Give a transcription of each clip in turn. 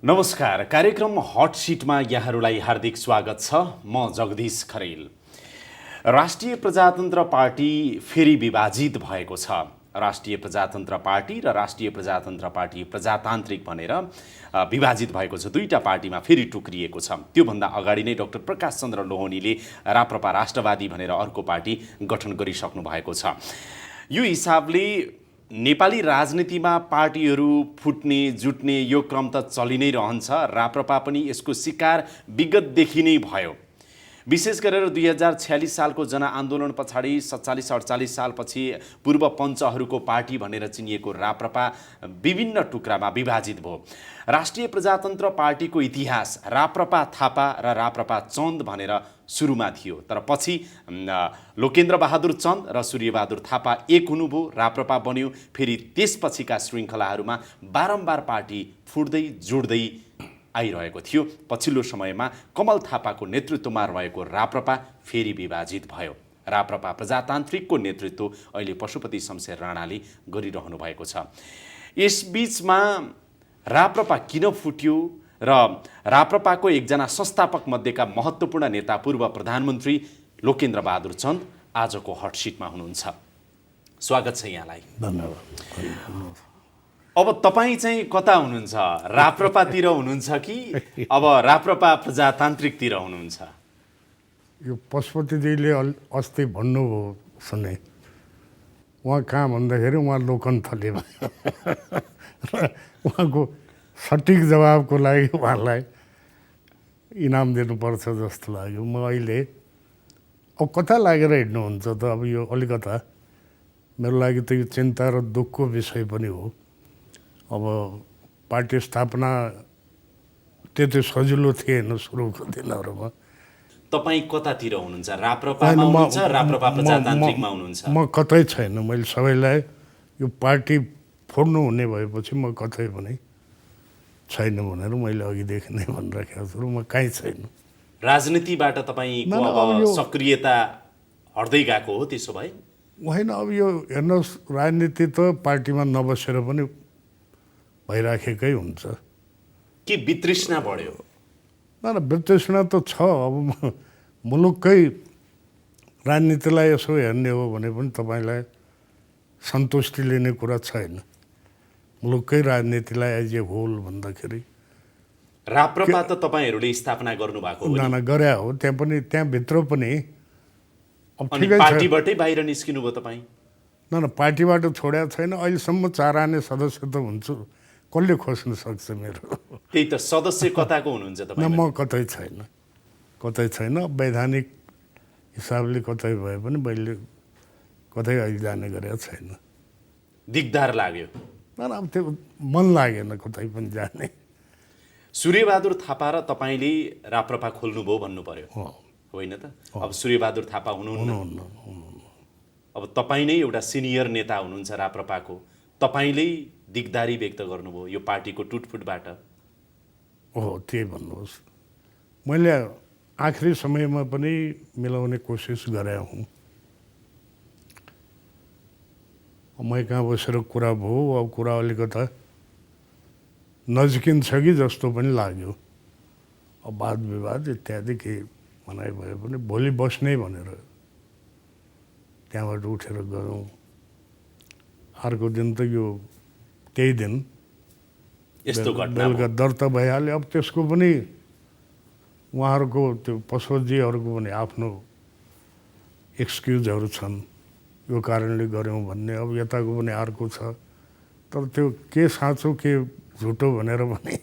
नमस्कार। कार्यक्रम हट सिटमा यहाँहरूलाई हार्दिक स्वागत छ। म जगदीश खरेल। राष्ट्रिय प्रजातन्त्र पार्टी फेरि विभाजित भएको छ। राष्ट्रिय प्रजातन्त्र पार्टी र राष्ट्रिय प्रजातन्त्र पार्टी प्रजातान्त्रिक भनेर विभाजित भएको छ। दुईटा पार्टीमा फेरि टुक्रिएको छ। त्योभन्दा अगाडि नै डाक्टर प्रकाश चन्द्र लोहनीले राप्रपा राष्ट्रवादी भनेर अर्को पार्टी गठन गरिसक्नु भएको छ। यो हिसाबले नेपाली राजनीतिमा पार्टीहरू फुट्ने जुट्ने यो क्रम त चलि नै रहन्छ। राप्रपा पनि यसको शिकार विगतदेखि नै भयो। विशेष गरेर 2046 सालको जनआन्दोलन पछाडि 47-48 सालपछि पूर्व पञ्चहरूको पार्टी भनेर चिनिएको राप्रपा विभिन्न टुक्रामा विभाजित भयो। राष्ट्रिय प्रजातन्त्र पार्टीको इतिहास राप्रपा थापा र राप्रपा चन्द भनेर सुरुमा थियो, तर पछि लोकेन्द्र बहादुर चन्द र सूर्यबहादुर थापा एक हुनुभयो, राप्रपा बन्यो। फेरि त्यसपछिका श्रृङ्खलाहरूमा बारम्बार पार्टी फुट्दै जोड्दै आइरहेको थियो। पछिल्लो समयमा कमल थापाको नेतृत्वमा रहेको राप्रपा फेरि विभाजित भयो। राप्रपा प्रजातान्त्रिकको नेतृत्व अहिले पशुपति शमशेर राणाले गरिरहनु भएको छ। यसबीचमा राप्रपा किन फुट्यो र राप्रपाको एकजना संस्थापक मध्येका महत्त्वपूर्ण नेता पूर्व प्रधानमन्त्री लोकेन्द्र बहादुर चन्द आजको हटसिटमा हुनुहुन्छ। स्वागत छ यहाँलाई। धन्यवाद। अब तपाईँ चाहिँ कता हुनुहुन्छ? राप्रपातिर हुनुहुन्छ कि अब राप्रपा प्रजातान्त्रिकतिर हुनुहुन्छ? यो पशुपतिजीले अस्ति भन्नुभयो सुने, उहाँ कहाँ भन्दाखेरि उहाँ लोकन्थलीमा र उहाँको सठिक जवाबको लागि उहाँलाई इनाम दिनुपर्छ जस्तो लाग्यो। म अहिले अब कता लागेर हिँड्नुहुन्छ त? अब यो अलिकता मेरो लागि त यो चिन्ता र दुःखको विषय पनि हो। अब पार्टी स्थापना त्यति सजिलो थिएन सुरुको दिनहरूमा। तपाईँ कतातिर हुनुहुन्छ? राप्रपामा हुनुहुन्छ, राप्रपा प्रजातान्त्रिकमा हुनुहुन्छ? म कतै छैन। मैले सबैलाई यो पार्टी फोड्नु हुने भएपछि म कतै पनि छैन भनेर मैले अघिदेखि नै भनिराखेको छु। म कहीँ छैन। राजनीतिबाट तपाईँको अब सक्रियता हट्दै गएको हो त्यसो भए? होइन, अब यो हेर्नुहोस्, राजनीति त पार्टीमा नबसेर पनि भइराखेकै हुन्छ। के वितृष्णा बढ्यो? न वितृष्णा त छ। अब मुलुककै राजनीतिलाई यसो हेर्ने हो भने पनि तपाईँलाई सन्तुष्टि लिने कुरा छैन। मुलुककै राजनीतिलाई एज ए होल भन्दाखेरि राप्रपा त तपाईँहरूले स्थापना गर्नुभएको हो न गरे हो। त्यहाँ पनि त्यहाँभित्र पनि अब अनि ठिकै छ। पार्टीबाटै बाहिर निस्किनु भयो तपाईँ? न पार्टीबाट छोडेको छैन। अहिलेसम्म 4 आने सदस्य त हुन्छु। कसले खोज्न सक्छ मेरो? त्यही त, सदस्य कताको हुनुहुन्छ न तपाईँ? म कतै छैन, कतै छैन। वैधानिक हिसाबले कतै भए पनि मैले कतै अहिले जाने गरेको छैन। दिगदार लाग्यो? न अब त्यो मन लागेन कतै पनि जाने। सूर्यबहादुर थापा र तपाईँले राप्रपा खोल्नुभयो भन्नु पर्यो, होइन त? अब सूर्यबहादुर थापा हुनुहुन्न। अब तपाईँ नै एउटा सिनियर नेता हुनुहुन्छ राप्रपाको, तपाईँले दिगदारी व्यक्त गर्नुभयो यो पार्टीको टुटफुटबाट। हो, त्यही भन्नुहोस्। मैले आखिरी समयमा पनि मिलाउने कोसिस गरे हुँ। मैं कहाँ बसेर कुरा भयो। अब कुरा अलिकता नजिकिन्छ कि जस्तो पनि लाग्यो। अब वाद विवाद इत्यादि केही भनाइ भए पनि भोलि बस्ने भनेर त्यहाँबाट उठेर गयौँ। अर्को दिन त यो त्यही दिन यस्तो घटना बेलुका दर्ता भइहाल्यो। अब त्यसको पनि उहाँहरूको त्यो पशुपतिजीहरूको पनि आफ्नो एक्सक्युजहरू छन्, यो कारणले गऱ्यौँ भन्ने। अब यताको पनि अर्को छ। तर त्यो के साँचो के झुटो भनेर पनि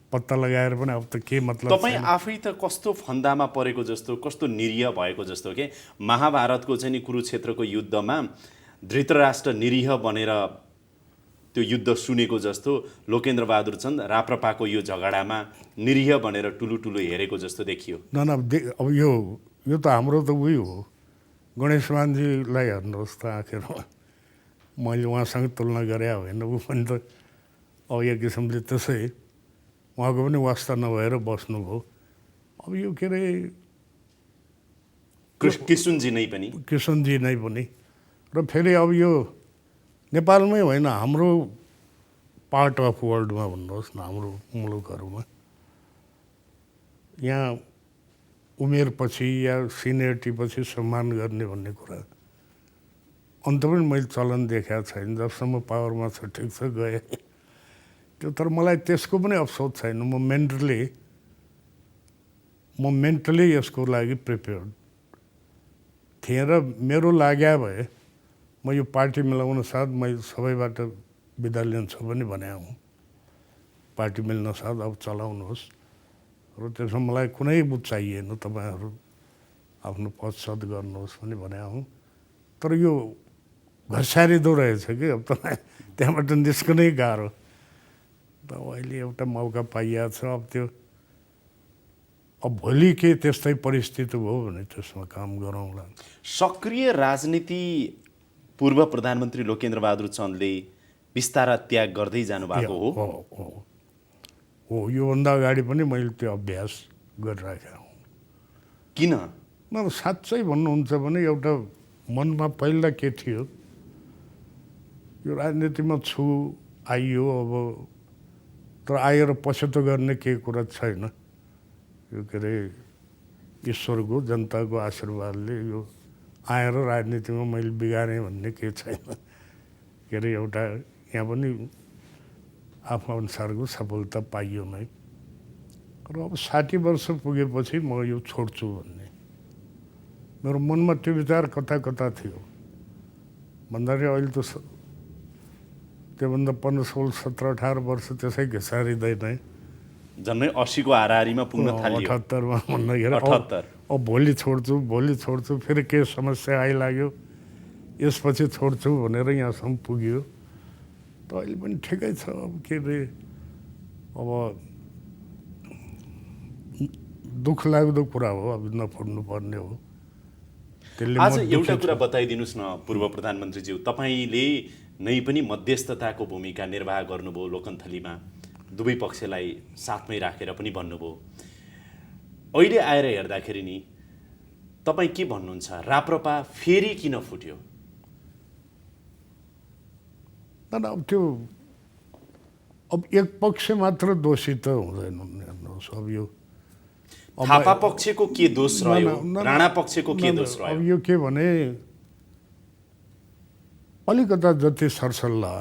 पत्ता लगाएर पनि अब त के मतलब? तपाईँ आफै त कस्तो फन्दामा परेको जस्तो, कस्तो निरीह भएको जस्तो के महाभारतको चाहिँ नि कुरुक्षेत्रको युद्धमा धृतराष्ट्र निरीह बनेर त्यो युद्ध सुनेको जस्तो लोकेन्द्र बहादुर चन्द राप्रपाको यो झगडामा निरीह बनेर टुलु हेरेको जस्तो देखियो। न अब यो त हाम्रो त उही हो। गणेशमानजीलाई हेर्नुहोस् त आखिरमा मैले उहाँसँग तुलना गरे होइन। ऊ पनि त अब एक किसिमले त्यसै उहाँको पनि वास्ता नभएर बस्नुभयो। अब यो के अरे किशुनजी नै पनि र फेरि अब यो नेपालमै होइन, हाम्रो पार्ट अफ वर्ल्डमा भन्नुहोस् न, हाम्रो मुलुकहरूमा यहाँ उमेरपछि या सिनियरिटीपछि सम्मान गर्ने भन्ने कुरा अन्त पनि मैले चलन देखाएको छैन। जबसम्म पावरमा छ ठिक छ, गएँ त्यो। तर मलाई त्यसको पनि अफसोस छैन। म मेन्टली यसको लागि प्रिपेयर्ड थिएँ र मेरो लाग्या भए म यो पार्टी मिलाउन साथ मैले सबैबाट बिदा लिन्छु पनि भने हुँ। पार्टी मिल्न साथ अब चलाउनुहोस् र त्यसमा मलाई कुनै बुझ चाहिएन, तपाईँहरू आफ्नो पदसद गर्नुहोस् पनि भने हुँ। तर यो घसारिदो रहेछ कि अब तपाईँ त्यहाँबाट निस्कनै गाह्रो। त अहिले एउटा मौका पाइएको छ। अब त्यो अब भोलि के त्यस्तै परिस्थिति भयो भने त्यसमा काम गरौँला। सक्रिय राजनीति पूर्व प्रधानमन्त्री लोकेन्द्रबहादुर चन्दले बिस्तारा त्याग गर्दै जानुभएको हो। हो, योभन्दा अगाडि पनि मैले त्यो अभ्यास गरिराखेको हुँ। किन? म साँच्चै भन्नुहुन्छ भने एउटा मनमा पहिला के थियो, यो राजनीतिमा छु, आइयो अब, तर आएर पछुतो गर्ने केही कुरा छैन। यो के अरे ईश्वरको, जनताको आशीर्वादले यो आएर राजनीतिमा मैले बिगारेँ भन्ने केही छैन। के अरे एउटा यहाँ पनि आफ्नो अनुसारको सफलता पाइयो नै। र अब 60 वर्ष पुगेपछि म यो छोड्छु भन्ने मेरो मनमा त्यो विचार कता कता थियो। भन्दाखेरि अहिले त त्योभन्दा 15, 16, 17, 18 वर्ष त्यसै घिसारिँदैन। झन्डै 80 को हाराहारीमा पुग्न थाल्यो। 78मा भन्दाखेरि 78। अब भोलि छोड्छु, फेरि के समस्या आइलाग्यो, यसपछि छोड्छु भनेर यहाँसम्म पुग्यो। त अहिले पनि ठिकै छ। अब के अरे अब दुःख लाग्दो कुरा हो, अब नफोड्नु पर्ने हो। त्यसले आज एउटा कुरा बताइदिनुहोस् न पूर्व प्रधानमन्त्रीज्यू, तपाईँले नै पनि मध्यस्थताको भूमिका निर्वाह गर्नुभयो लोकन्थलीमा, दुवै पक्षलाई साथमै राखेर पनि भन्नुभयो। अहिले आएर हेर्दाखेरि नि तपाईँ के भन्नुहुन्छ, राप्रपा फेरि किन फुट्यो? अब त्यो अब एक पक्ष मात्र दोषी त हुँदैन। हेर्नुहोस्, अब यो थापा पक्षको के दोष रह्यो, राणा पक्षको के दोष रह्यो? अब यो के भने अलिकता जति सरसल्लाह,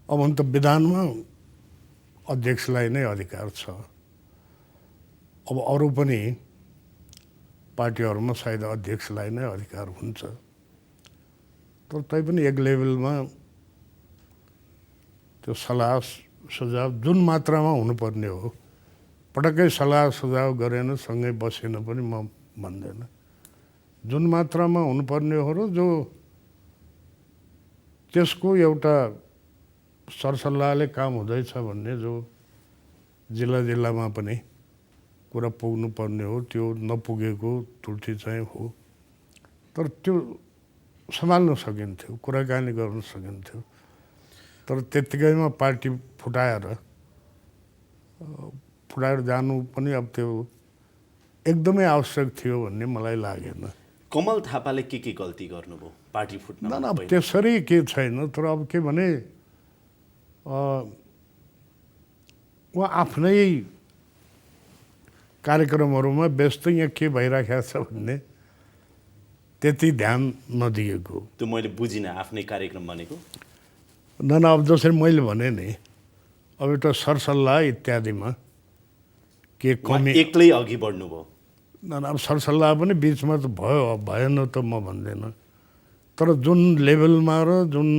अब अन्त विधानमा अध्यक्षलाई नै अधिकार छ। अब अरू पनि पार्टीहरूमा सायद अध्यक्षलाई नै अधिकार हुन्छ। तर तैपनि एक लेभलमा त्यो सल्लाह सुझाव जुन मात्रामा हुनुपर्ने हो, पटक्कै सल्लाह सुझाव गरेन, सँगै बसेन पनि म भन्दैन। जुन मात्रामा हुनुपर्ने हो र जो त्यसको एउटा सरसल्लाहले काम हुँदैछ भन्ने जो जिल्लामा पनि कुरा पुग्नुपर्ने हो, त्यो नपुगेको त्रुटि चाहिँ हो। तर त्यो सम्हाल्न सकिन्थ्यो, कुराकानी गर्न सकिन्थ्यो। तर त्यत्तिकैमा पार्टी फुटाएर जानु पनि अब त्यो एकदमै आवश्यक थियो भन्ने मलाई लागेन। कमल थापाले के गल्ती गर्नुभयो पार्टी फुट्न? अब त्यसरी के छैन। तर अब के भने उहाँ आफ्नै कार्यक्रमहरूमा व्यस्त, यहाँ के भइराखेको छ भन्ने त्यति ध्यान नदिएको। त्यो मैले बुझिनँ, आफ्नै कार्यक्रम भनेको? अब जसरी मैले भने नि, अब एउटा सरसल्लाह इत्यादिमा के कमी, एक्लै अघि बढ्नुभयो? अब सरसल्लाह पनि बिचमा त भएन त म भन्दैन। तर जुन लेभलमा र जुन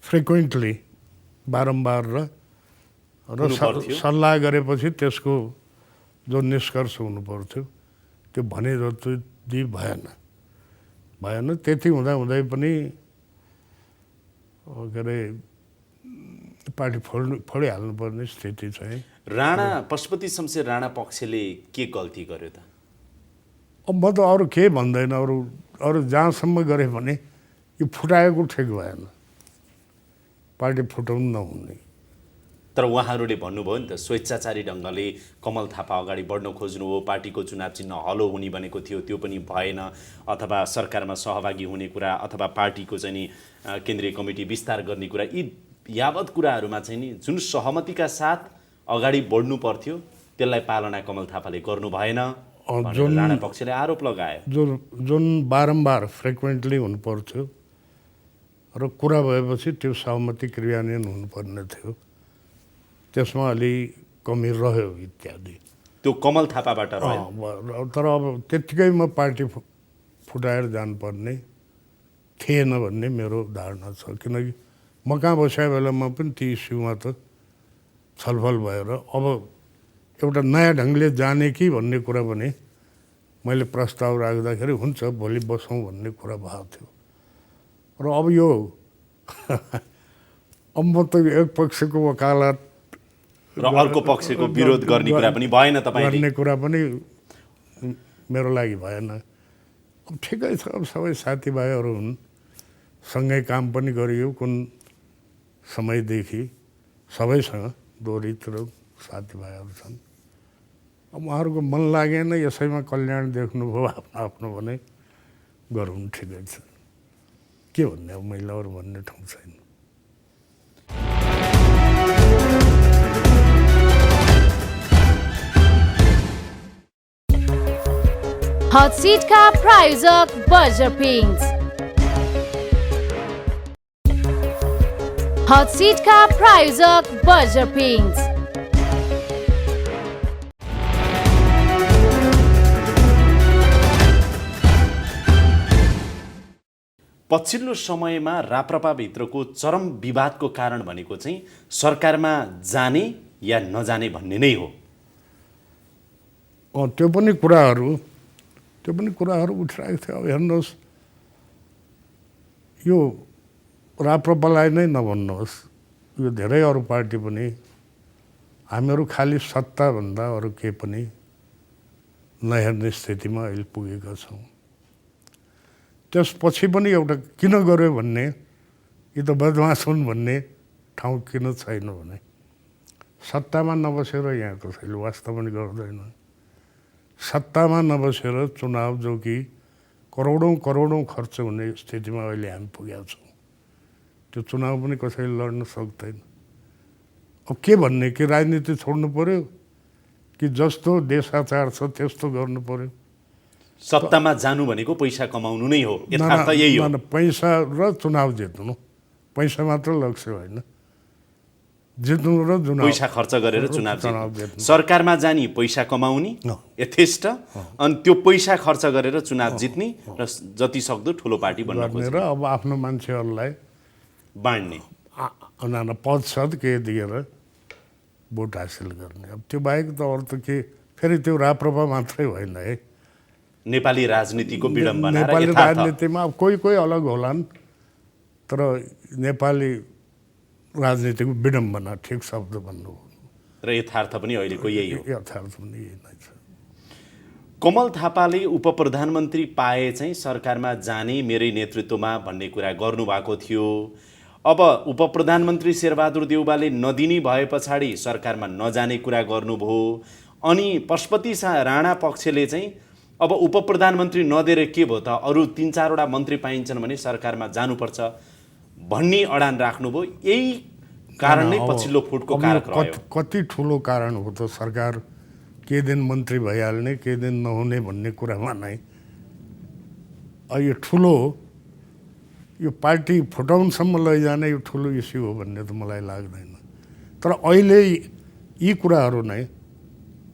फ्रिक्वेन्टली बारम्बार र सल्लाह गरेपछि त्यसको जो निष्कर्ष हुनु पर्थ्यो त्यो भने जति भएन। त्यति हुँदै पनि के अरे पार्टी फोडिहाल्नुपर्ने स्थिति चाहिँ। राणा पशुपति शमशेर राणा पक्षले के गल्ती गर्यो त? अब म त अरू केही भन्दैन। अरू जहाँसम्म गरे भने यो फुटाएको ठिक भएन, पार्टी फुटाउनु नहुने। तर उहाँहरूले भन्नुभयो नि त स्वेच्छाचारी ढङ्गले कमल थापा अगाडि बढ्न खोज्नु हो, पार्टीको चुनाव चिन्ह हलो हुने भनेको थियो, त्यो पनि भएन, अथवा सरकारमा सहभागी हुने कुरा अथवा पार्टीको चाहिँ नि केन्द्रीय कमिटी विस्तार गर्ने कुरा, यी यावत कुराहरूमा चाहिँ नि जुन सहमतिका साथ अगाडि बढ्नु पर्थ्यो त्यसलाई पालना कमल थापाले गर्नु भएन भनेर राणा पक्षले आरोप लगायो। जुन बारम्बार फ्रिक्वेन्टली हुनुपर्थ्यो र कुरा भएपछि त्यो सहमति क्रियान्वयन हुनुपर्ने थियो, त्यसमा अलि कमी रह्यो इत्यादि। त्यो कमल थापाबाट रह्यो। तर अब त्यत्तिकैमा पार्टी फुटाएर जानुपर्ने थिएन भन्ने मेरो धारणा छ, किनकि म कहाँ बसेको बेलामा पनि ती इस्युमा त छलफल भएर अब एउटा नयाँ ढङ्गले जाने कि भन्ने कुरा पनि मैले प्रस्ताव राख्दाखेरि हुन्छ भोलि बसौँ भन्ने कुरा भएको थियो। र अब यो अब म त एक पक्षको वकालत र अर्को पक्षको विरोध गर्ने कुरा पनि भएन, तपाईले गर्ने कुरा पनि मेरो लागि भएन। अब ठिकै छ, अब सबै साथीभाइहरू हुन्, सँगै काम पनि गरियो कुन समयदेखि, सबैसँग दोहोरीतिर साथीभाइहरू छन्। अब उहाँहरूको मन लागेन, यसैमा कल्याण देख्नुभयो आफ्नो आफ्नो भने गरौँ, ठिकै छ, के भन्ने अब मैले अरू भन्ने ठाउँ छैन। हट सिटका प्रायोजक बर्जर पेन्ट्स। हट सिटका प्रायोजक बर्जर पेन्ट्स। पछिल्लो समयमा राप्रपाभित्रको चरम विवादको कारण भनेको चाहिँ सरकारमा जाने या नजाने भन्ने नै हो। त्यो पनि कुराहरू उठिरहेको थियो। अब हेर्नुहोस्, यो राप्रपालाई नै नभन्नुहोस्, यो धेरै अरू पार्टी पनि हामीहरू खालि सत्ताभन्दा अरू केही पनि नहेर्ने स्थितिमा अहिले पुगेका छौँ। त्यसपछि पनि एउटा किन गर्यो भन्ने, यी त बदमास हुन् भन्ने ठाउँ किन छैन भने सत्तामा नबसेर यहाँ कसैले वास्ता पनि गर्दैन। सत्तामा नबसेर चुनाव जो कि करोडौँ करोडौँ खर्च हुने स्थितिमा अहिले हामी पुगेका छौँ, त्यो चुनाव पनि कसैले लड्न सक्दैन। अब के भन्ने, कि राजनीति छोड्नु पर्यो कि जस्तो देशाचार छ त्यस्तो गर्नु पर्यो? सत्तामा जानु भनेको पैसा कमाउनु नै हो, यथार्थ यही हो। पैसा र चुनाव जित्नु, पैसा मात्र लक्ष्य होइन, जित्नु र पैसा खर्च गरेर चुनाव जित्नु। सरकारमा जाने पैसा कमाउने यथेष्ट, अनि त्यो पैसा खर्च गरेर चुनाव जित्ने र जति सक्दो ठुलो पार्टी बन्न खोज्ने र अब आफ्नो मान्छेहरूलाई बाँड्ने, पद सद के दिएर भोट हासिल गर्ने। अब त्यो बाहेक त अरू त के, फेरि त्यो राप्रपा मात्रै होइन है, नेपाली राजनीतिको विडम्बना। नेपाली राजनीतिमा अब कोही कोही अलग होलान्, तर नेपाली राजनीतिको विडम्बना ठिक शब्द भन्नु हो, र यथार्थ पनि अहिलेको यही हो। यथार्थ पनि यही नै छ। कमल थापाले उप प्रधानमन्त्री पाए चाहिँ सरकारमा जाने मेरै नेतृत्वमा भन्ने कुरा गर्नुभएको थियो। अब उप प्रधानमन्त्री शेरबहादुर देउवाले नदिने भए पछाडि सरकारमा नजाने कुरा गर्नुभयो। अनि पशुपति राणा पक्षले चाहिँ अब उप प्रधानमन्त्री नदिएर के भयो त, अरू 3-4वटा मन्त्री पाइन्छन् भने सरकारमा जानुपर्छ भन्ने अडान राख्नुभयो। यही कारण नै पछिल्लो फुटको कारक रह्यो। कति ठुलो कारण हो त, सरकार के दिन मन्त्री भइहाल्ने के दिन नहुने भन्ने कुरामा नै यो ठुलो, यो पार्टी फुटाउनसम्म लैजाने यो ठुलो इस्यु हो भन्ने त मलाई लाग्दैन। तर अहिले यी कुराहरू नै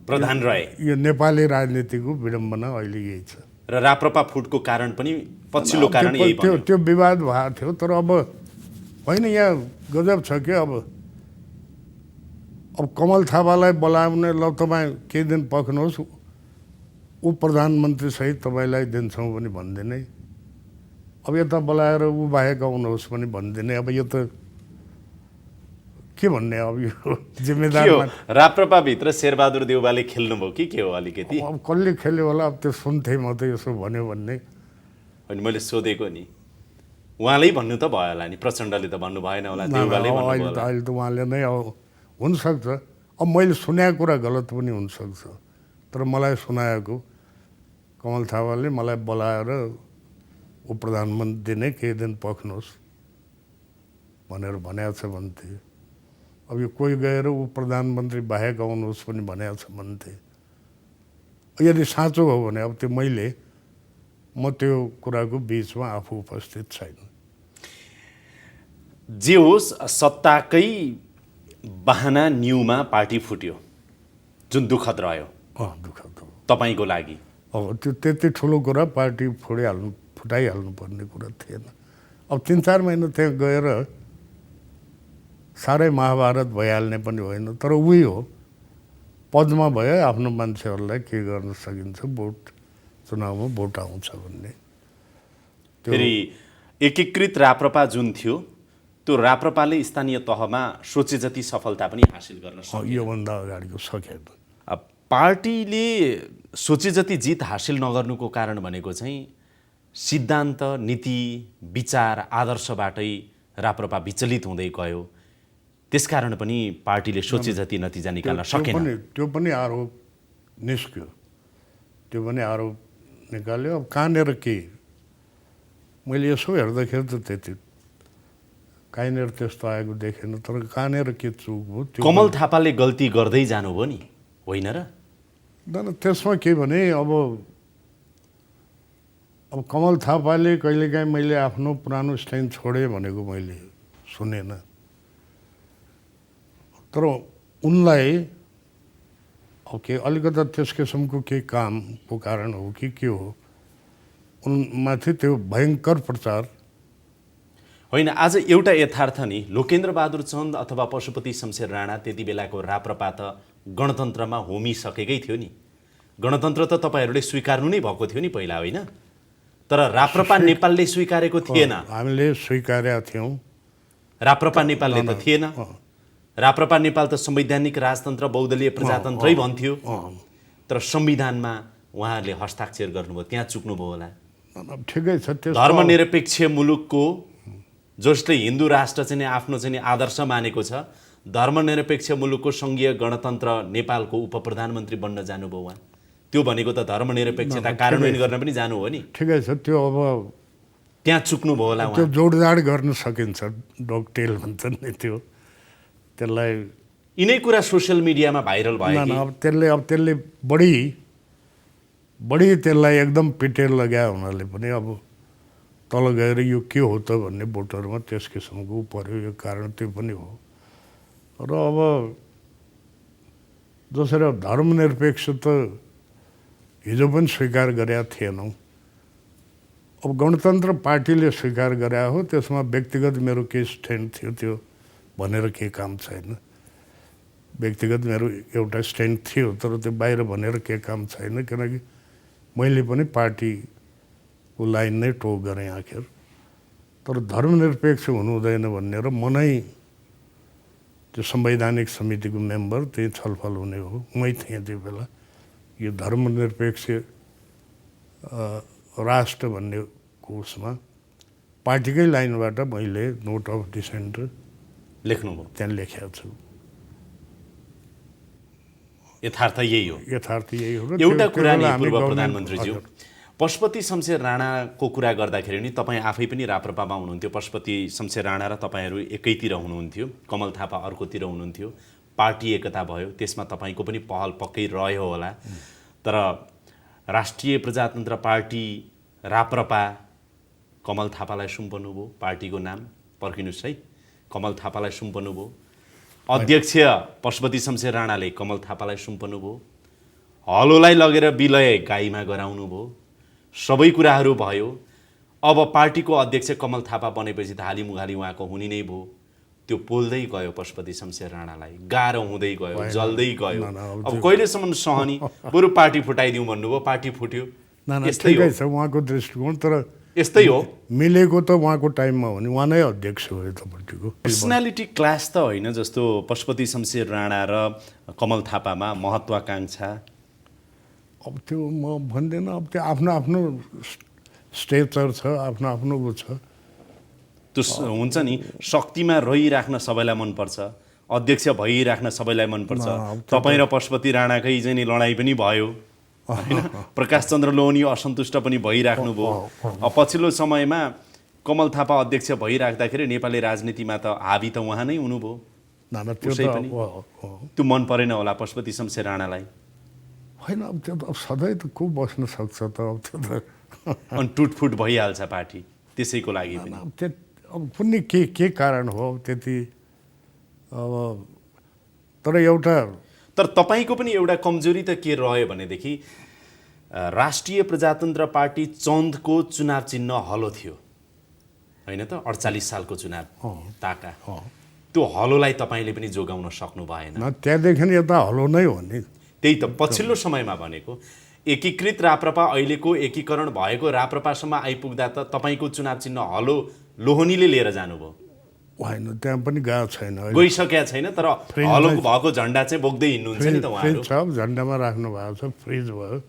प्रधान रहे। यो नेपाली राजनीतिको विडम्बना अहिले यही छ। र राप्रपा फुटको कारण पनि पछिल्लो कारण यही बन्यो। त्यो विवाद भएको थियो, तर अब होइन, यहाँ गजब छ कि अब कमल थापालाई बोलाउने, ल तपाईँ केही दिन पर्खनुहोस्, उप प्रधानमन्त्री सहित तपाईँलाई दिन्छौँ पनि भनिदिने, अब यता बोलाएर ऊ बाहेक आउनुहोस् पनि भनिदिने। अब यो त के भन्ने, अब यो जिम्मेदार राप्रपाभित्र शेरबहादुर देउवाले खेल्नुभयो कि के हो अलिकति? अब कसले खेल्यो होला, अब त्यो सुन्थेँ म त यसो भन्यो भन्ने। अनि मैले सोधेको नि, उहाँले भन्नु त भयो होला नि, प्रचण्डले त भन्नु भएन होला, देउवाले भन्नु होला। अहिले त उहाँले नै हुनसक्छ। अब मैले सुनेको कुरा गलत पनि हुनसक्छ, तर मलाई सुनाएको कमल थापाले मलाई बोलाएर ऊ प्रधानमन्त्री नै केही दिन पर्खनुहोस् भनेर भनेको छ भन्थे। अब यो कोही गएर ऊ प्रधानमन्त्री बाहेक आउनुहोस् पनि भनेको छ भन्थे। यदि साँचो हो भने अब त्यो म त्यो कुराको बिचमा आफू उपस्थित छैन। जे होस्, सत्ताकै बहाना न्युमा पार्टी फुट्यो, जुन दुःखद रह्यो दुःखद हो तपाईँको लागि। अब त्यो त्यति ठुलो कुरा पार्टी फुटाइहाल्नु पर्ने कुरा थिएन। अब 3-4 महिना त्यहाँ गएर साह्रै महाभारत भइहाल्ने पनि होइन, तर उही हो, पदमा भयो आफ्नो मान्छेहरूलाई के गर्न सकिन्छ, चुनावमा भोट आउँछ भन्ने। फेरि एकीकृत राप्रपा जुन थियो, त्यो राप्रपाले स्थानीय तहमा सोचे जति सफलता पनि हासिल गर्न सक्यो। योभन्दा अगाडिको सकेन। पार्टीले सोचे जति जित हासिल नगर्नुको कारण भनेको चाहिँ सिद्धान्त, नीति, विचार, आदर्शबाटै राप्रपा विचलित हुँदै गयो। त्यसकारण पनि पार्टीले सोचे जति नतिजा निकाल्न सकेन। त्यो पनि आरोप निस्क्यो, त्यो पनि आरोप निकाल्यो। अब कहाँनिर के, मैले यसो हेर्दाखेरि त त्यति कहीँनिर त्यस्तो आएको देखेन, तर कहाँनिर के चुक भयो त्यो। कमल थापाले गल्ती गर्दै जानुभयो नि, होइन र? त्यसमा के भने अब कमल थापाले कहिलेकाहीँ मैले आफ्नो पुरानो स्ट्यान्ड छोडेँ भनेको मैले सुनेन, तर उनलाई अलिकता त्यस किसिमको केही कामको कारण हो कि के हो, उनमाथि त्यो भयङ्कर प्रचार होइन। आज एउटा यथार्थ नि, लोकेन्द्र बहादुर चन्द अथवा पशुपति शमशेर राणा त्यति बेलाको राप्रपा त गणतन्त्रमा होमिसकेकै थियो नि। गणतन्त्र त तपाईँहरूले स्वीकार्नु नै भएको थियो नि पहिला, होइन? तर राप्रपा नेपालले स्वीकारेको थिएन। हामीले स्वीकारेका थियौँ, राप्रपा नेपालले त थिएन। राप्रपा नेपाल त संवैधानिक राजतन्त्र, बहुदलीय प्रजातन्त्रै भन्थ्यो, तर संविधानमा उहाँहरूले हस्ताक्षर गर्नुभयो, त्यहाँ चुक्नुभयो होला। ठिकै छ। धर्मनिरपेक्ष मुलुकको, जसले हिन्दू राष्ट्र चाहिँ आफ्नो चाहिँ आदर्श मानेको छ, धर्मनिरपेक्ष मुलुकको सङ्घीय गणतन्त्र नेपालको उप प्रधानमन्त्री बन्न जानुभयो उहाँ। त्यो भनेको त धर्मनिरपेक्षता कार्यान्वयन गर्न पनि जानु हो नि। ठिकै छ। त्यो अब त्यहाँ चुक्नुभयो होला त्यो उहाँ। जोडजाड गर्न सकिन्छ, डकटेल भन्छन् नि त्यो, त्यसलाई। यिनै कुरा सोसियल मिडियामा भाइरल भयो कि? अब त्यसले बढी त्यसलाई एकदम पिटेर लगायो हुनाले पनि अब तल गएर यो के हो त भन्ने भोटरमा त्यस किसिमको पर्यो। यो कारण त्यो पनि हो। र अब जसरी धर्मनिरपेक्ष त हिजो पनि स्वीकार गरेका थिएनौँ, अब गणतन्त्र पार्टीले स्वीकार गरे हो, त्यसमा व्यक्तिगत मेरो के स्ट्यान्ड थियो त्यो भनेर केही काम छैन। व्यक्तिगत मेरो एउटा स्ट्यान्ड थियो, तर त्यो बाहिर भनेर केही काम छैन, किनकि मैले पनि पार्टीको लाइन नै टोक गरेँ आखिर। तर धर्मनिरपेक्ष हुनु हुँदैन भन्ने र म नै त्यो संवैधानिक समितिको मेम्बर, त्यही छलफल हुने हो, मै थिएँ त्यो बेला। यो धर्मनिरपेक्ष राष्ट्र भन्ने कोर्समा पार्टीकै लाइनबाट मैले नोट अफ डिसेन्ट लेख्नुभयो, त्यहाँ लेखेको छु। यथार्थ यही हो। यथार्थ यही हो। एउटा कुरा नि पूर्व प्रधानमन्त्रीज्यू, पशुपति शमशेर राणाको कुरा गर्दाखेरि नि तपाईँ आफै पनि राप्रपामा हुनुहुन्थ्यो। पशुपति शमशेर राणा र तपाईँहरू एकैतिर हुनुहुन्थ्यो, कमल थापा अर्कोतिर हुनुहुन्थ्यो। पार्टी एकता भयो, त्यसमा तपाईँको पनि पहल पक्कै रह्यो होला। तर राष्ट्रिय प्रजातन्त्र पार्टी राप्रपा कमल थापालाई सुम्पनुभयो, पार्टीको नाम पर्खिनुहोस् है, कमल थापालाई सुम्पनुभयो। अध्यक्ष पशुपति शमशेर राणाले कमल थापालाई सुम्पनुभयो, हलोलाई लगेर विलय गाईमा गराउनु भयो, सबै कुराहरू भयो। अब पार्टीको अध्यक्ष कमल थापा बनेपछि त हालिमुहाली उहाँको हुने नै भयो। त्यो पोल्दै गयो पशुपति शमशेर राणालाई, गाह्रो हुँदै गयो, जल्दै गयो। अब कहिलेसम्म सहनी, बरु पार्टी फुटाइदिउँ भन्नुभयो, पार्टी फुट्यो। यस्तै छ उहाँको दृष्टिकोण, तर यस्तै हो। मिलेको त उहाँको टाइममा हो नि, उहाँ नै अध्यक्ष हो त पार्टीको। पर्सनालिटी क्लास त होइन, जस्तो पशुपति शमशेर राणा र कमल थापामा महत्त्वाकांक्षा। अब त्यो म भन्दैन, अब त्यो आफ्नो आफ्नो स्टेचर छ, आफ्नो आफ्नो ऊ छ। त्यो हुन्छ नि, शक्तिमा रहिराख्न सबैलाई मनपर्छ, अध्यक्ष भइराख्न सबैलाई मनपर्छ। तपाईँ र पशुपति राणाकै चाहिँ नि लडाइँ पनि भयो होइन, प्रकाश चन्द्र लोहनी असन्तुष्ट पनि भइराख्नुभयो। पछिल्लो समयमा कमल थापा अध्यक्ष भइराख्दाखेरि नेपाली राजनीतिमा त हाबी त उहाँ नै हुनुभयो। त्यो मन परेन होला पशुपति शमशेर राणालाई? होइन, अब त्यो त अब सधैँ त को बस्न सक्छ त, अब त्यो त अनि टुटफुट भइहाल्छ पार्टी, त्यसैको लागि पनि। अब कुनै के कारण हो त्यति, अब तर एउटा तर तपाईँको पनि एउटा कमजोरी त के रह्यो भनेदेखि राष्ट्रिय प्रजातन्त्र पार्टी चन्दको चुनाव चिन्ह हलो थियो होइन त, 48 सालको चुनाव ताका। त्यो हलोलाई तपाईँले पनि जोगाउन सक्नु भएन। त्यहाँदेखि यता हलो नै हो नि। त्यही त पछिल्लो समयमा भनेको एकीकृत राप्रपा, अहिलेको एकीकरण भएको राप्रपासम्म आइपुग्दा त तपाईँको चुनाव चिन्ह हलो लोहनीले लिएर जानुभयो। होइन, त्यहाँ पनि गएको छैन, गइसकेका छैन, तर हलोको भएको झन्डा चाहिँ बोक्दै हिँड्नुहुन्छ नि त उहाँहरू। झन्डामा राख्नु भएको छ, फ्रिज भयो।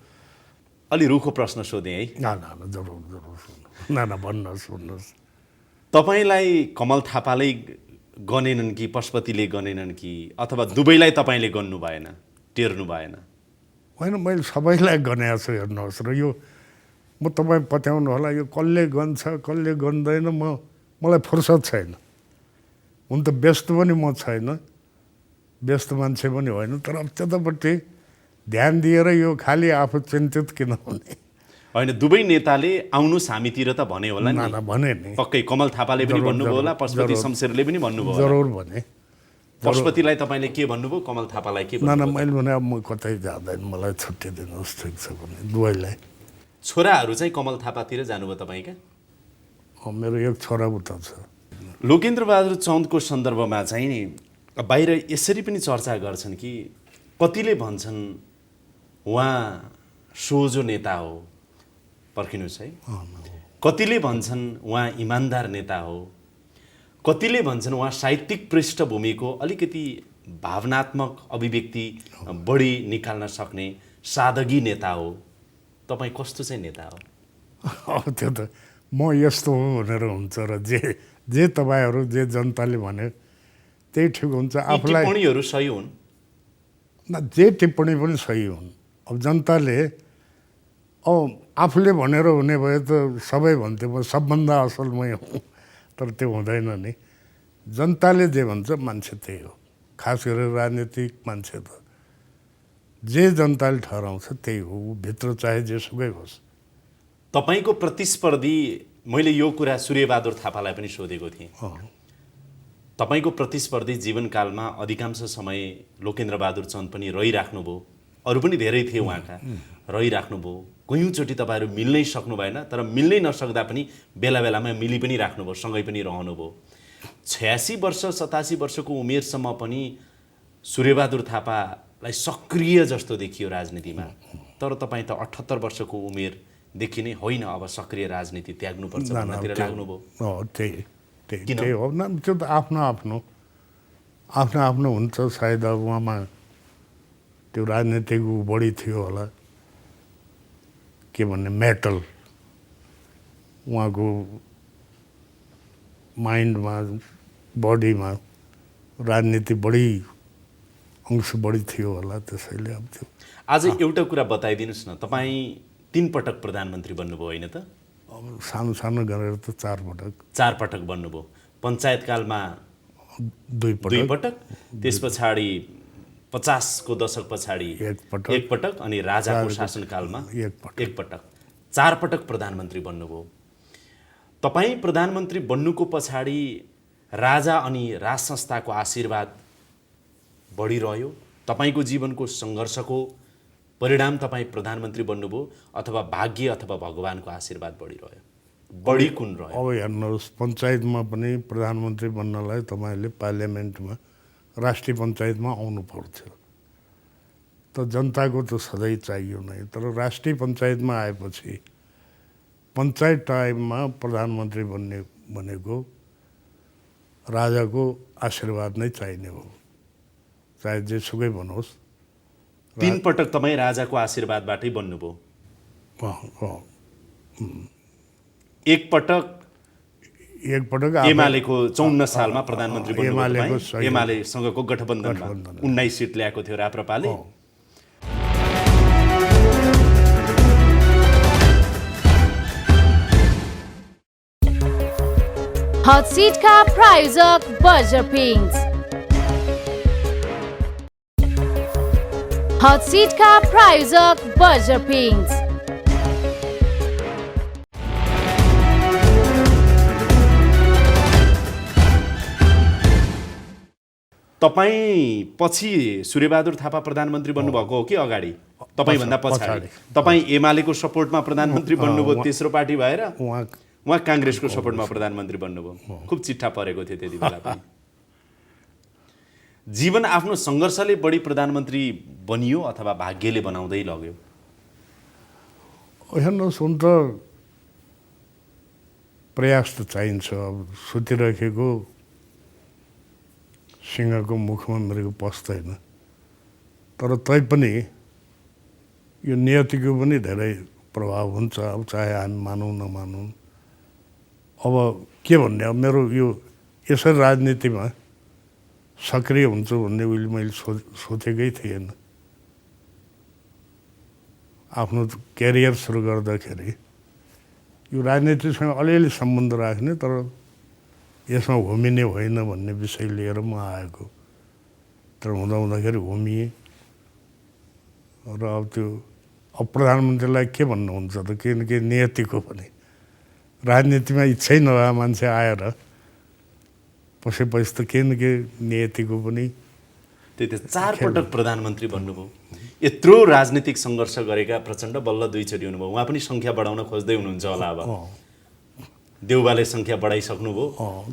अलि रुखो प्रश्न सोधेँ है। जरुर भन्नुहोस्। तपाईँलाई कमल थापाले गनेनन् कि पशुपतिले गनेनन् कि अथवा दुवैलाई तपाईँले गन्नु भएन, टेर्नु भएन? होइन, मैले सबैलाई गनेको छु। हेर्नुहोस्, र यो म तपाईँ पत्याउनु होला, यो कसले गन्छ कसले गन्दैन, मलाई फुर्सद छैन। हुन त व्यस्त पनि म छैन, व्यस्त मान्छे पनि होइन, तर अब त्यतापट्टि ध्यान दिएर यो खालि आफू चिन्तित किन हुने? होइन, दुवै नेताले आउनुहोस् हामीतिर त भने होला नि। भने नि पक्कै कमल थापाले पनि भन्नुभयो होला, पशुपति शमशेरले पनि भन्नुभयो। जरुर भने। पशुपतिलाई तपाईँले के भन्नुभयो, कमल थापालाई के भन्नुभयो? मैले भने अब म कतै जाँदैन, मलाई छुट्टी दिनुहोस्, ठिक छ भने दुवैलाई। छोराहरू चाहिँ कमल थापातिर जानुभयो तपाईँका? मेरो एक छोरा उता छ। लोकेन्द्र बहादुर चन्दको सन्दर्भमा चाहिँ नि बाहिर यसरी पनि चर्चा गर्छन् कि कतिले भन्छन् उहाँ सोझो नेता हो, पर्खिनुहोस् है, कतिले भन्छन् उहाँ इमान्दार नेता हो, कतिले भन्छन् उहाँ साहित्यिक पृष्ठभूमिको अलिकति भावनात्मक अभिव्यक्ति बढी निकाल्न सक्ने सादगी नेता हो। तपाईँ कस्तो चाहिँ नेता हो? त्यो त म यस्तो हो भनेर हुन्छ, र जे तपाईँहरू जे जनताले भने त्यही ठिक हुन्छ। आफूलाई टिप्पणीहरू सही हुन्, जे टिप्पणी पनि सही हुन्। अब जनताले आफूले भनेर हुने भए त सबै भन्थे म सबभन्दा असल मै हुँ, तर त्यो हुँदैन नि। जनताले जे भन्छ मान्छे त्यही हो, खास गरेर राजनीतिक मान्छे त जे जनताले ठहराउँछ त्यही हो, भित्र चाहे जेसुकै होस्। तपाईँको प्रतिस्पर्धी, मैले यो कुरा सूर्यबहादुर थापालाई पनि सोधेको थिएँ, तपाईँको प्रतिस्पर्धी जीवनकालमा अधिकांश समय लोकेन्द्र बहादुर चन्द पनि रहिराख्नुभयो, अरू पनि धेरै थिए उहाँका, रहिराख्नुभयो। कयौँचोटि तपाईँहरू मिल्नै सक्नु भएन, तर मिल्नै नसक्दा पनि बेला बेलामा मिली पनि राख्नुभयो, सँगै पनि रहनुभयो। 86 वर्ष 87 वर्षको उमेरसम्म पनि सूर्यबहादुर थापालाई सक्रिय जस्तो देखियो राजनीतिमा, तर तपाईँ त 78 वर्षको उमेरदेखि नै होइन अब सक्रिय राजनीति त्याग्नुपर्छ भन्नेतिर लाग्नुभयो। त्यही हो न, त्यो त आफ्नो हुन्छ। सायद अब उहाँमा त्यो राजनीतिक बढी थियो होला, के भन्ने मेटल उहाँको माइन्डमा, बडीमा राजनीति बढी अंश बढी थियो होला, त्यसैले अब त्यो। आज एउटा कुरा बताइदिनुहोस् न, तपाईँ 3 पटक प्रधानमन्त्री बन्नुभयो होइन त? अब सानो गरेर त 4 पटक बन्नुभयो। पञ्चायतकालमा 2 पटक, त्यस पछाडि 50 को दशक पछाडि एक पटक, अनि राजाको शासनकालमा एक पटक, 4 पटक प्रधानमन्त्री बन्नुभयो। तपाईँ प्रधानमन्त्री बन्नुको पछाडि राजा अनि राज संस्थाको आशीर्वाद बढिरह्यो? तपाईँको जीवनको सङ्घर्षको परिणाम तपाईँ प्रधानमन्त्री बन्नुभयो, अथवा भाग्य अथवा भगवानको आशीर्वाद बढिरह्यो? बढी कुन रह्यो? अब हेर्नुहोस्, पञ्चायतमा पनि प्रधानमन्त्री बन्नलाई तपाईँले पार्लियामेन्टमा, राष्ट्रिय पञ्चायतमा आउनु पर्थ्यो, त जनताको त सधैँ चाहियो नै। तर राष्ट्रिय पञ्चायतमा आएपछि पञ्चायत टाइममा प्रधानमन्त्री बन्ने भनेको राजाको आशीर्वाद नै चाहिने हो, चाहे जेसुकै भन्नुहोस्। 3 पटक तपाईँ राजाको आशीर्वादबाटै बन्नुभयो। एक पटक एकपटक एमालेको 54 सालमा प्रधानमन्त्री एमालेको बन्नुभयो एमालेसँगको गठबन्धनमा 19 सिट ल्याएको थियो राप्रपाले। हट सिटका प्रायोजक बर्जर पिङ्स। हट सिटका प्रायोजक बर्जर पिङ्स। तपाईँ पछि सूर्यबहादुर थापा प्रधानमन्त्री बन्नुभएको हो कि अगाडि? तपाईँभन्दा पछाडि। तपाईँ एमालेको सपोर्टमा प्रधानमन्त्री बन्नुभयो तेस्रो पार्टी भएर, उहाँ काङ्ग्रेसको सपोर्टमा प्रधानमन्त्री बन्नुभयो। खुब चिट्ठा परेको थियो त्यति बेला पनि। जीवन आफ्नो सङ्घर्षले बढी प्रधानमन्त्री बनियो अथवा भाग्यले बनाउँदै लग्यो? हेर्नुहोस्, हुन त प्रयास त चाहिन्छ। अब सुतिराखेको सिंहको मुखमा मृग पस्दैन। तर तैपनि यो नियतिको पनि धेरै प्रभाव हुन्छ। अब चाहे हामी मानौँ नमानौँ। अब के भन्ने, अब मेरो यो यसरी राजनीतिमा सक्रिय हुन्छु भन्ने उहिले मैले सोचेकै थिएन। आफ्नो क्यारियर सुरु गर्दाखेरि यो राजनीतिसँग अलिअलि सम्बन्ध राख्ने, तर यसमा होमिने होइन भन्ने विषय लिएर म आएको। तर हुँदाखेरि होमिएँ। र अब त्यो प्रधानमन्त्रीलाई के भन्नुहुन्छ त, केही न केही नियतिको पनि। राजनीतिमा इच्छै नभए मान्छे आएर पसेपछि त केही न केही नियतिको पनि। त्यही त 4 पटक प्रधानमन्त्री बन्नुभयो। यत्रो राजनीतिक सङ्घर्ष गरेका प्रचण्ड बल्ल 2 चोटि हुनुभयो। उहाँ पनि सङ्ख्या बढाउन खोज्दै हुनुहुन्छ होला। अब देउबाले सङ्ख्या बढाइसक्नुभयो।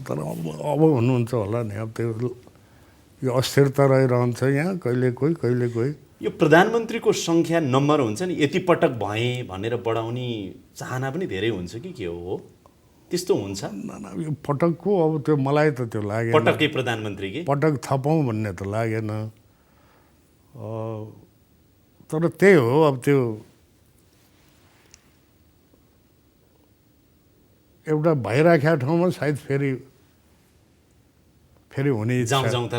तर अब हुनुहुन्छ होला नि। अब त्यो यो अस्थिरता रहिरहन्छ यहाँ, कहिले कोही कहिले कोही। यो प्रधानमन्त्रीको सङ्ख्या नम्बर हुन्छ नि, यति पटक भएँ भनेर बढाउने चाहना पनि धेरै हुन्छ कि के हो? त्यस्तो हुन्छ? यो पटकको अब त्यो मलाई त त्यो लागेन। पटकै प्रधानमन्त्री कि पटक थपौँ भन्ने त लागेन। तर त्यही हो, अब त्यो एउटा भइराखेको ठाउँमा सायद फेरि हुने जाउँ त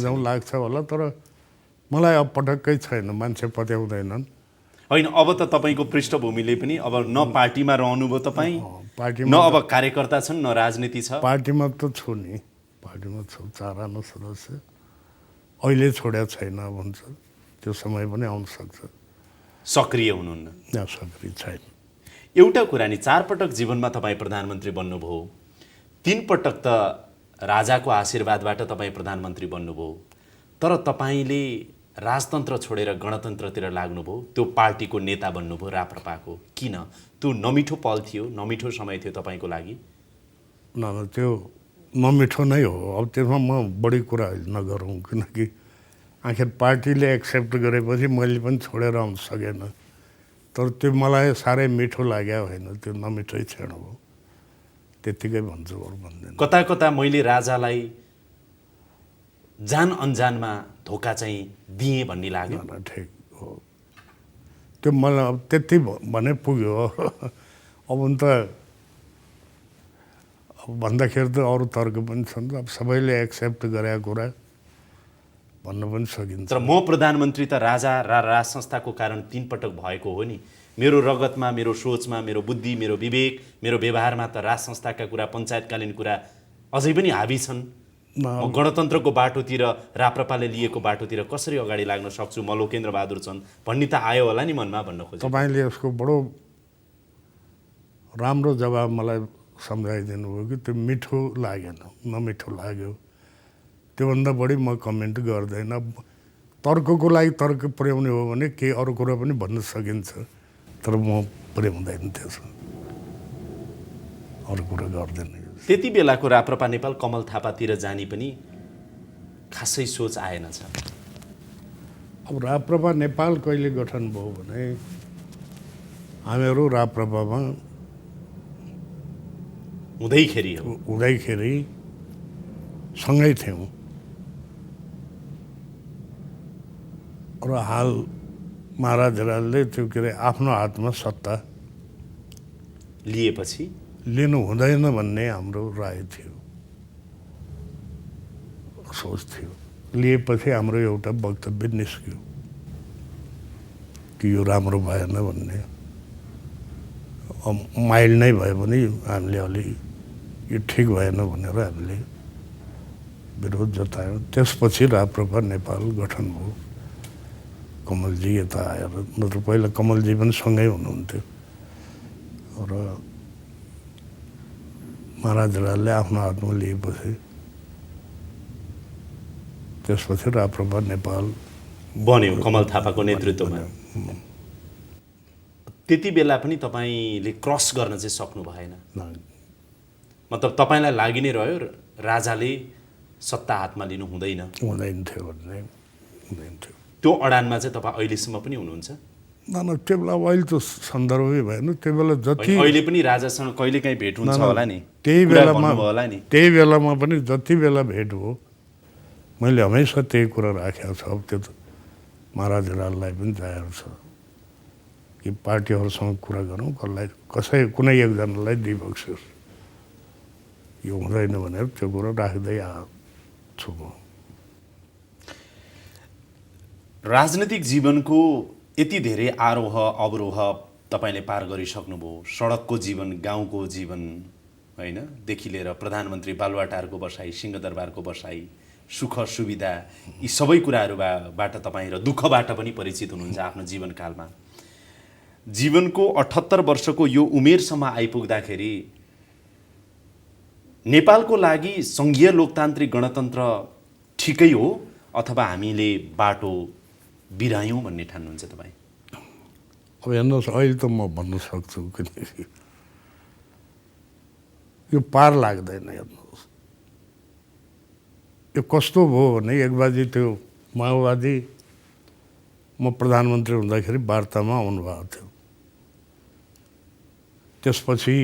जाउँ लाग्छ होला। तर मलाई अब पटक्कै छैन, मान्छे पत्याउँदैनन्। होइन, अब त तपाईँको पृष्ठभूमिले पनि अब न पार्टीमा रहनुभयो तपाईँ, न अब कार्यकर्ता छन्, न राजनीति छ। पार्टीमा त छु नि, पार्टीमा छु, 4 आना सदस्य। अहिले छोड्या छैन भन्छ, त्यो समय पनि आउन सक्छ। सक्रिय हुनुहुन्न? सक्रिय छैन। एउटा कुरा नि, 4 पटक जीवनमा तपाईँ प्रधानमन्त्री बन्नुभयो, 3 पटक त राजाको आशीर्वादबाट तपाईँ प्रधानमन्त्री बन्नुभयो। तर तपाईँले राजतन्त्र छोडेर गणतन्त्रतिर लाग्नुभयो, त्यो पार्टीको नेता बन्नुभयो राप्रपाको। किन? त्यो नमिठो पल थियो, नमिठो समय थियो तपाईँको लागि? त्यो नमिठो नै हो। अब त्यसमा म बढी कुरा नगरौँ, किनकि आखिर पार्टीले एक्सेप्ट गरेपछि मैले पनि छोडेर आउन सकेन। तर त्यो मलाई साह्रै मिठो लाग्यो होइन, त्यो नमिठै क्षण हो। त्यत्तिकै भन्छु, अरू भन्दैन। कता कता मैले राजालाई जान अन्जानमा धोका चाहिँ दिएँ भन्ने लाग्यो? ठिक हो, त्यो मलाई अब त्यति भने पुग्यो। अब त भन्दाखेरि त अरू तर्क पनि छन्। अब सबैले एक्सेप्ट गरेको कुरा भन्न पनि सकिन्छ। तर म प्रधानमन्त्री त राजा र राज संस्थाको कारण 3 पटक भएको हो नि। मेरो रगतमा, मेरो सोचमा, मेरो बुद्धि, मेरो विवेक, मेरो व्यवहारमा त राज संस्थाका कुरा, पञ्चायतकालीन कुरा अझै पनि हाबी छन्। म गणतन्त्रको बाटोतिर, राप्रपाले लिएको बाटोतिर कसरी अगाडि लाग्न सक्छु, म लोकेन्द्र बहादुर छन् भन्ने त आयो होला नि मनमा, भन्न खोजेँ। तपाईँले यसको बडो राम्रो जवाब मलाई सम्झाइदिनु भयो कि त्यो मिठो लागेन, नमिठो लाग्यो। त्योभन्दा बढी म कमेन्ट गर्दैन। तर्कको लागि तर्क पुर्याउने हो भने केही अरू कुरा पनि भन्न सकिन्छ, तर म पुर्याउँदैन त्यसो, अरू कुरा गर्दैन। त्यति बेलाको राप्रपा नेपाल कमल थापातिर जाने पनि खासै सोच आएन छ। अब राप्रपा नेपाल कहिले गठन भयो भने हामीहरू राप्रपामा हुँदैखेरि सँगै थियौँ। र हाल महाराज हिरालले त्यो के अरे आफ्नो हातमा सत्ता लिएपछि लिनु हुँदैन भन्ने हाम्रो राय थियो, सोच थियो। लिएपछि हाम्रो एउटा वक्तव्य निस्क्यो कि यो राम्रो भएन भन्ने। माइल नै भयो भने हामीले अलि यो ठिक भएन भनेर हामीले विरोध जतायौँ। त्यसपछि राप्रपा नेपाल गठन भयो। कमलजी यता आएर, नत्र पहिला कमलजी पनि सँगै हुनुहुन्थ्यो र महाराज राजले आफ्नो हातमा लिएपछि त्यसपछि राप्रपा नेपाल बन्यो कमल थापाको नेतृत्वमा। त्यति बेला पनि तपाईँले क्रस गर्न चाहिँ सक्नु भएन, मतलब तपाईँलाई लागि नै रह्यो राजाले सत्ता हातमा लिनु हुँदैन हुँदैन थियो। त्यो अडानमा चाहिँ तपाईँ अहिलेसम्म पनि हुनुहुन्छ? त्यो बेला अहिले त सन्दर्भै भएन। त्यो बेला जति अहिले पनि राजासँग कहिलेकाहीँ भेट हुन्छ होला नि, त्यही बेलामा होला नि। त्यही बेलामा पनि जति बेला भेट हो मैले हमेसा त्यही कुरा राखेको छ। अब त्यो त महाराज राजलाई पनि जाहेर छ कि पार्टीहरूसँग कुरा गरौँ, कुनै एकजनालाई दिइबक्सोस्, यो हुँदैन भनेर त्यो कुरा राख्दै आएको छु म। राजनीतिक जीवनको यति धेरै आरोह अवरोह तपाईँले पार गरिसक्नुभयो। सडकको जीवन, गाउँको जीवन, होइन, देखि लिएर प्रधानमन्त्री बालुवाटारको बसाई, सिंहदरबारको बसाई, सुख सुविधा, यी सबै कुराहरूबाट तपाईँ र दुःखबाट पनि परिचित हुनुहुन्छ आफ्नो जीवनकालमा। जीवनको 78 वर्षको यो उमेरसम्म आइपुग्दाखेरि नेपालको लागि सङ्घीय लोकतान्त्रिक गणतन्त्र ठिकै हो अथवा हामीले बाटो बिरायौँ भन्ने ठान्नुहुन्छ तपाईँ? अब हेर्नुहोस्, अहिले त म भन्न सक्छु किनकि यो पार लाग्दैन। हेर्नुहोस्, यो कस्तो भयो भने एकबाजी त्यो माओवादी म प्रधानमन्त्री हुँदाखेरि वार्तामा आउनुभएको थियो। त्यसपछि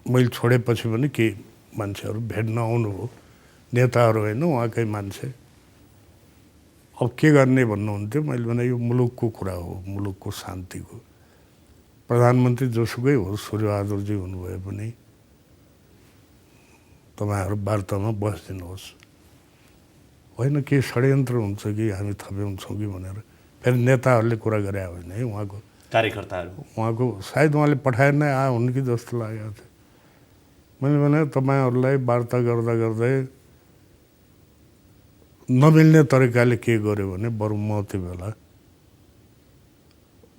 मैले छोडेपछि पनि केही मान्छेहरू भेट्न आउनुभयो, नेताहरू होइन, उहाँकै मान्छे। अब के गर्ने भन्नुहुन्थ्यो। मैले भने यो मुलुकको कुरा हो, मुलुकको शान्तिको। प्रधानमन्त्री जोसुकै होस्, सूर्यबहादुरजी हुनुभए पनि तपाईँहरू वार्तामा बसिदिनुहोस्, होइन के षड्यन्त्र हुन्छ कि हामी थप्याउँछौँ कि भनेर फेरि नेताहरूले कुरा गरे होइन है, उहाँको कार्यकर्ताहरू, उहाँको सायद उहाँले पठाएर नै आयो हुन् कि जस्तो लागेको थियो। मैले भने तपाईँहरूलाई वार्ता गर्दा गर्दै नमिल्ने तरिकाले के गर्यो भने बरु म त्यो बेला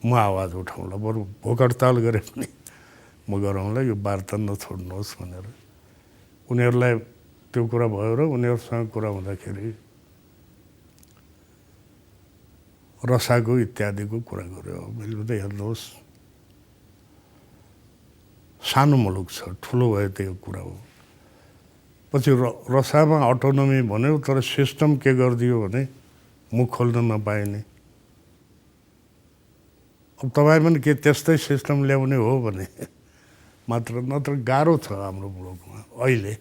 म आवाज उठाउँला, बरु भोक हडताल गरे पनि म गराउँला, यो वार्ता नछोड्नुहोस् भनेर। उनीहरूलाई त्यो कुरा भयो र उनीहरूसँग कुरा हुँदाखेरि रसाको इत्यादिको कुरा गर्यो। मैले त हेर्नुहोस्, सानो मुलुक छ, ठुलो भयो त्यो कुरा हो। पछि रसामा अटोनोमी भन्यो, तर सिस्टम के गरिदियो भने मुख खोल्न नपाइने। अब तपाईँ पनि के त्यस्तै सिस्टम ल्याउने हो भने मात्र, नत्र गाह्रो छ हाम्रो मुलुकमा अहिले।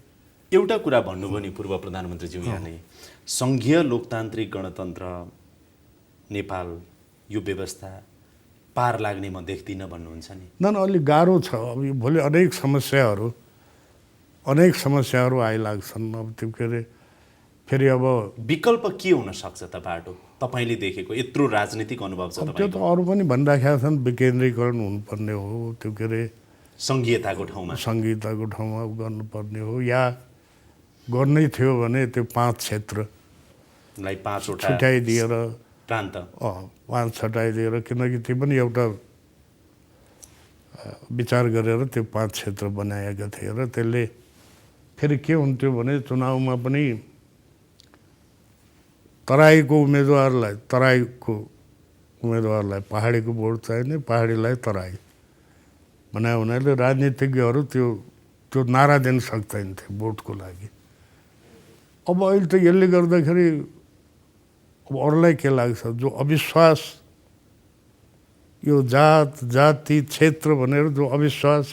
एउटा कुरा भन्नुभयो नि पूर्व प्रधानमन्त्रीज्यू यहाँले, सङ्घीय लोकतान्त्रिक गणतन्त्र नेपाल यो व्यवस्था पार लाग्ने म देख्दिनँ भन्नुहुन्छ नि। अलिक गाह्रो छ। अब यो भोलि अनेक समस्याहरू आइलाग्छन्। अब त्यो के अरे फेरि अब विकल्प के हुन सक्छ त बाटो तपाईँले देखेको? यत्रो राजनीतिक अनुभव छ त्यो त अरू पनि भनिराखेका छन्, विकेन्द्रीकरण हुनुपर्ने हो, त्यो के अरे सङ्घीयताको ठाउँमा गर्नुपर्ने हो, या गर्नै थियो भने त्यो 5 क्षेत्रलाई 5वटा छुट्याइदिएर प्रान्त 5 छुट्याइदिएर, किनकि त्यो पनि एउटा विचार गरेर त्यो 5 क्षेत्र बनाएका थिए र त्यसले फेरि के हुन्थ्यो भने चुनावमा पनि तराईको उम्मेदवारलाई पहाडीको भोट चाहिने, पहाडीलाई तराई बनायो हुनाले राजनीतिज्ञहरू त्यो नारा दिन सक्दैन थिए भोटको लागि। अब अहिले त यसले गर्दाखेरि अब अरूलाई के लाग्छ, जो अविश्वास, यो जाति क्षेत्र भनेर जो अविश्वास,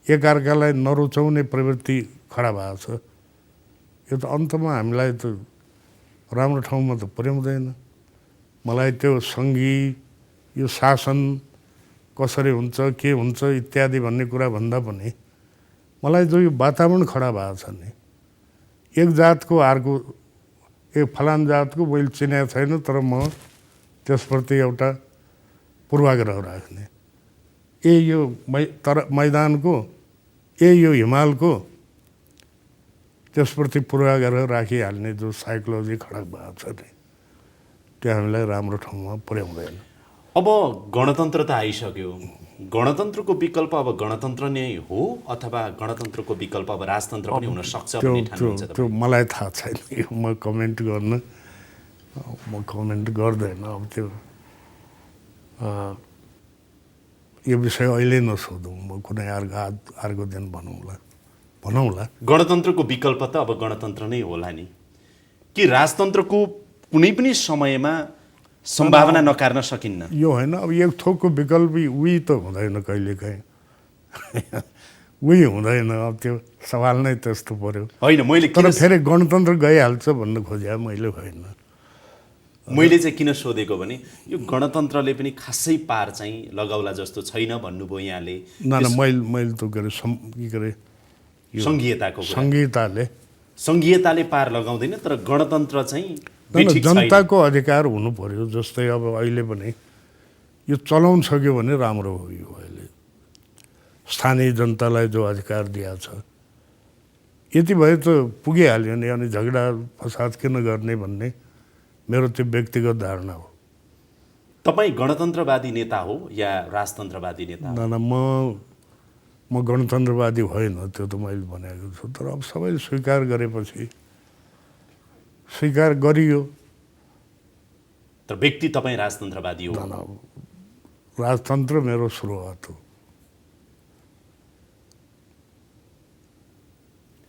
एकअर्कालाई नरुचाउने प्रवृत्ति खडा भएको छ, यो त अन्तमा हामीलाई त राम्रो ठाउँमा त पुर्याउँदैन। मलाई त्यो सङ्घी यो शासन कसरी हुन्छ के हुन्छ इत्यादि भन्ने कुरा भन्दा पनि मलाई जो यो वातावरण खडा भएको छ नि, एक जातको अर्को एक फलान जातको मैले चिनेको छैन तर म त्यसप्रति एउटा पूर्वाग्रह राख्ने, यो मैदानको यो हिमालको त्यसप्रति पूर्वाग्रह राखिहाल्ने जो साइकोलोजी खडा भएको छ नि, त्यो हामीलाई राम्रो ठाउँमा पुर्याउँदैन। अब गणतन्त्र त आइसक्यो, गणतन्त्रको विकल्प अब गणतन्त्र नै हो अथवा गणतन्त्रको विकल्प अब राजतन्त्र पनि हुन सक्छ भन्ने ठान्नुहुन्छ त्यो मलाई थाहा छैन, म कमेन्ट गर्दैन। अब त्यो यो विषय अहिले नसोधौँ, म कुनै अर्को दिन भनौँला। गणतन्त्रको विकल्प त अब गणतन्त्र नै होला नि, कि राजतन्त्रको कुनै पनि समयमा सम्भावना नकार्न सकिन्न? यो होइन, अब एक थोकको विकल्प उही त हुँदैन कहिलेकाहीँ उही हुँदैन। अब त्यो सवाल नै त्यस्तो पर्यो। होइन, मैले तर फेरि गणतन्त्र गइहाल्छ भन्नु खोजे, मैले होइन। मैले चाहिँ किन सोधेको भने यो गणतन्त्रले पनि खासै पार चाहिँ लगाउला जस्तो छैन भन्नुभयो यहाँले। मैले त के अरे संघीयताले पार लगाउँदैन, तर गणतन्त्र चाहिँ जनताको अधिकार हुनु पर्यो। जस्तै अब अहिले पनि यो चलाउन सक्यो भने राम्रो हो। यो अहिले स्थानीय जनतालाई जो अधिकार दिएको छ, यति भए त पुगिहाल्यो नि। अनि झगडा फसाद किन गर्ने भन्ने मेरो त्यो व्यक्तिगत धारणा हो। तपाईँ गणतन्त्रवादी नेता हो या राजतन्त्रवादी नेता? म गणतन्त्रवादी होइन, त्यो त मैले भनेको छु। तर अब सबैले स्वीकार गरेपछि स्वीकार गरियो। तर व्यक्ति तपाईँ राजतन्त्रवादी हो? राजतन्त्र मेरो सुरुवात हो।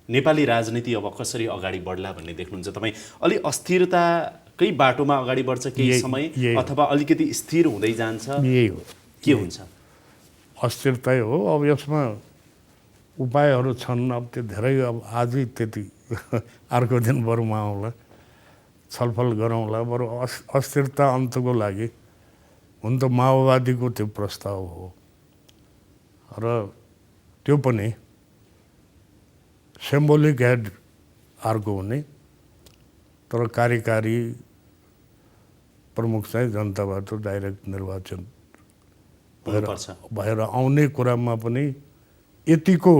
नेपाली राजनीति अब कसरी अगाडि बढ्ला भन्ने देख्नुहुन्छ तपाईँ? अलि अस्थिरताकै बाटोमा अगाडि बढ्छ केही समय, अथवा अलिकति स्थिर हुँदै जान्छ? यही हो। के हुन्छ? अस्थिरतै हो। अब यसमा उपायहरू छन्। अब त्यो धेरै अब आजै त्यति अर्को दिन बरु म आउँला, छलफल गरौँला। बरु अस्थिरता अन्तको लागि हुन त माओवादीको त्यो प्रस्ताव हो, र त्यो पनि सिम्बोलिक हेड अर्को हुने, तर कार्यकारी प्रमुख चाहिँ जनताबाट डाइरेक्ट निर्वाचन भएर आउने कुरामा पनि यतिको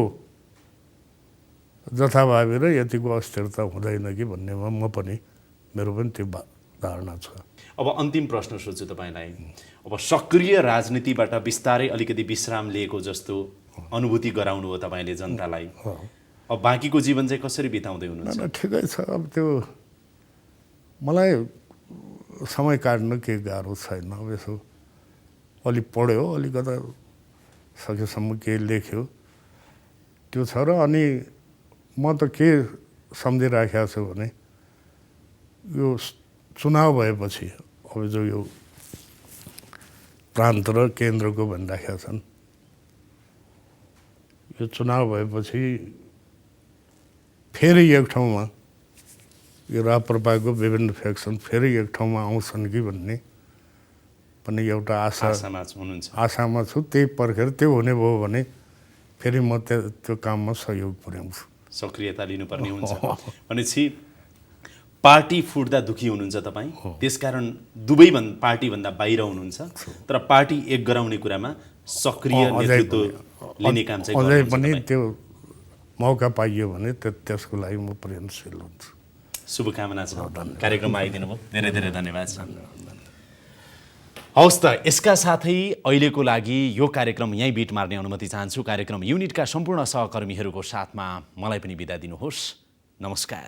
जथाभावी र यतिको अस्थिरता हुँदैन कि भन्नेमा मेरो पनि त्यो धारणा छ। अब अन्तिम प्रश्न सोध्छु तपाईँलाई। अब सक्रिय राजनीतिबाट बिस्तारै अलिकति विश्राम लिएको जस्तो अनुभूति गराउनु हो तपाईँले जनतालाई। अब बाँकीको जीवन चाहिँ कसरी बिताउँदै हुनुहुन्छ? ठिकै छ। अब त्यो मलाई समय काट्न केही गाह्रो छैन। अब यसो अलि पढ्यो, अलिकता सकेसम्म केही लेख्यो, त्यो छ। र अनि म त के सम्झिराखेको छु भने यो चुनाव भएपछि अब जो यो प्रान्त र केन्द्रको भनिराखेका छन्, यो चुनाव भएपछि फेरि एक ठाउँमा यो राप्रपाको विभिन्न फ्याक्सन फेरि एक ठाउँमा आउँछन् कि भन्ने पनि एउटा आशामा छु। त्यही पर्खेर त्यो हुने भयो भने फेरि म त्यो काममा सहयोग पुर्याउँछु। सक्रियता लिनुपर्ने हुन्छ भनेपछि पार्टी फुट्दा दुखी हुनुहुन्छ तपाईँ, त्यसकारण दुवै पार्टीभन्दा बाहिर हुनुहुन्छ, तर पार्टी एक गराउने कुरामा सक्रिय नेतृत्व लिने काम चाहिँ अझै पनि त्यो मौका पाइयो भने त्यसको लागि म प्रयत्नशील हुन्छु। शुभकामना छ। कार्यक्रममा आइदिनु भयो, धेरै धेरै धन्यवाद छ। हवस् त, यसका साथै अहिलेको लागि यो कार्यक्रम यहीँ बिट मार्ने अनुमति चाहन्छु। कार्यक्रम युनिटका सम्पूर्ण सहकर्मीहरूको साथमा मलाई पनि बिदा दिनुहोस्। नमस्कार।